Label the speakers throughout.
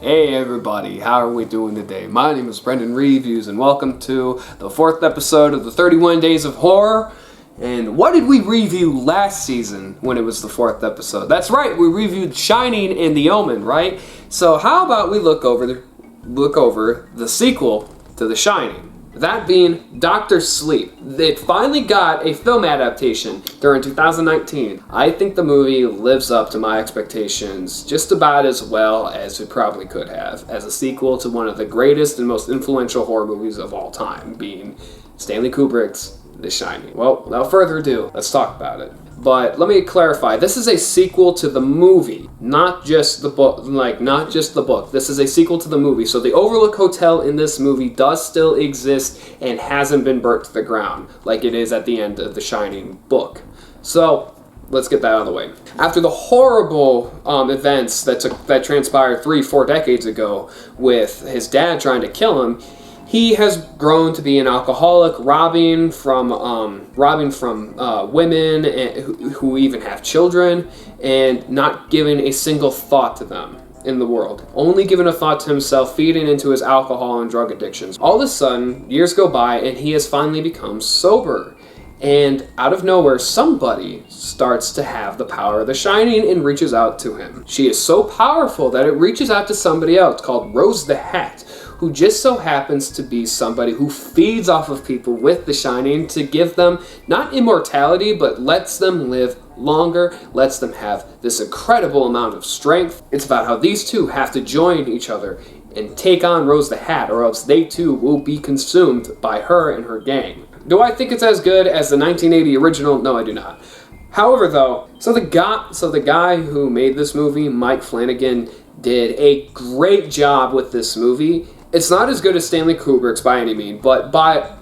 Speaker 1: Hey everybody, how are we doing today? My name is Brendan Reviews and welcome to the 4th episode of the 31 Days of Horror. And what did we review last season when it was the 4th episode? That's right, we reviewed Shining and The Omen, right? So how about we look over the sequel to The Shining? That being Dr. Sleep. It finally got a film adaptation during 2019. I think the movie lives up to my expectations just about as well as it probably could have, as a sequel to one of the greatest and most influential horror movies of all time, being Stanley Kubrick's The Shining. Well, without further ado, let's talk about it. But let me clarify, this is a sequel to the movie, not just the book, not just the book. This is a sequel to the movie. So the Overlook Hotel in this movie does still exist and hasn't been burnt to the ground like it is at the end of the Shining book. So let's get that out of the way. After the horrible events that transpired 3-4 decades ago with his dad trying to kill him, he has grown to be an alcoholic, robbing from women who even have children, and not giving a single thought to them in the world. Only giving a thought to himself, feeding into his alcohol and drug addictions. All of a sudden, years go by, and he has finally become sober. And out of nowhere, somebody starts to have the power of The Shining and reaches out to him. She is so powerful that it reaches out to somebody else called Rose the Hat, who just so happens to be somebody who feeds off of people with The Shining to give them not immortality, but lets them live longer, lets them have this incredible amount of strength. It's about how these two have to join each other and take on Rose the Hat, or else they too will be consumed by her and her gang. Do I think it's as good as the 1980 original? No, I do not. However, though, so the guy who made this movie, Mike Flanagan, did a great job with this movie. It's not as good as Stanley Kubrick's by any means, but by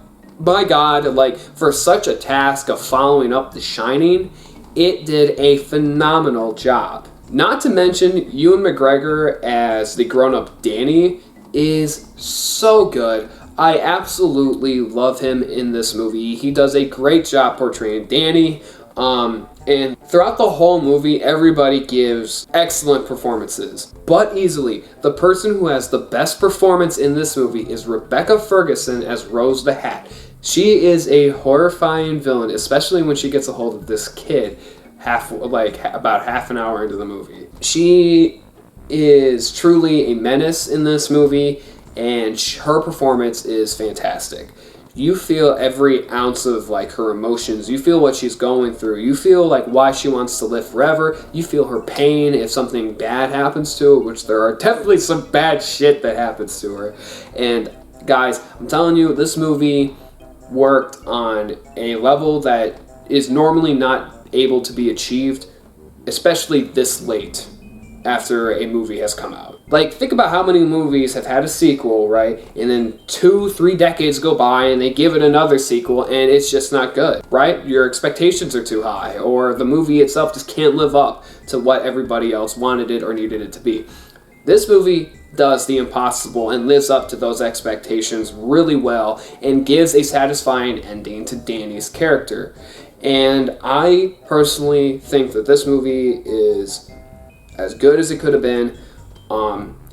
Speaker 1: God, like, for such a task of following up The Shining, it did a phenomenal job. Not to mention, Ewan McGregor as the grown-up Danny is so good. I absolutely love him in this movie. He does a great job portraying Danny. And throughout the whole movie, everybody gives excellent performances. But easily, the person who has the best performance in this movie is Rebecca Ferguson as Rose the Hat. She is a horrifying villain, especially when she gets a hold of this kid about half an hour into the movie. She is truly a menace in this movie, and her performance is fantastic. You feel every ounce of her emotions. You feel what she's going through. You feel why she wants to live forever. You feel her pain if something bad happens to her, which there are definitely some bad shit that happens to her. And guys, I'm telling you, this movie worked on a level that is normally not able to be achieved, especially this late after a movie has come out. Think about how many movies have had a sequel, right? And then 2-3 decades go by and they give it another sequel and it's just not good, right? Your expectations are too high, or the movie itself just can't live up to what everybody else wanted it or needed it to be. This movie does the impossible and lives up to those expectations really well and gives a satisfying ending to Danny's character. And I personally think that this movie is as good as it could have been.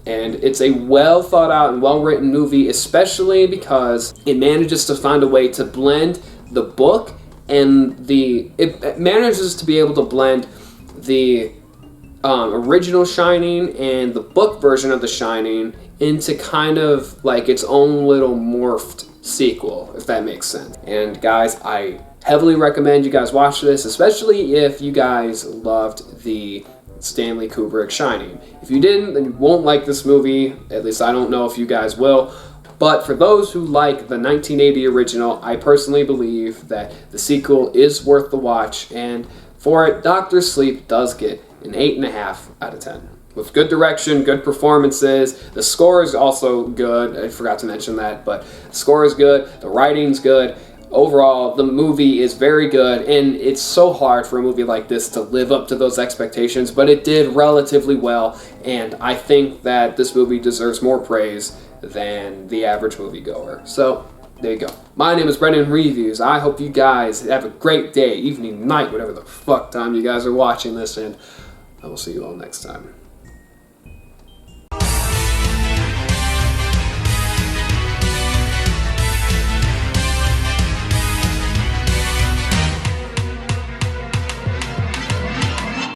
Speaker 1: And it's a well thought out and well written movie, especially because it manages to find a way to blend the book and it manages to be able to blend the original Shining and the book version of The Shining into kind of its own little morphed sequel, if that makes sense. And guys, I heavily recommend you guys watch this, especially if you guys loved the Stanley Kubrick Shining. If you didn't, then you won't like this movie. At least I don't know if you guys will. But for those who like the 1980 original, I personally believe that the sequel is worth the watch. And for it, Dr. Sleep does get an 8.5 out of 10. With good direction, good performances. The score is also good. I forgot to mention that, but the score is good. The writing's good. Overall, the movie is very good, and it's so hard for a movie like this to live up to those expectations, but it did relatively well, and I think that this movie deserves more praise than the average moviegoer. So, there you go. My name is Brendan Reviews. I hope you guys have a great day, evening, night, whatever the fuck time you guys are watching this, and I will see you all next time.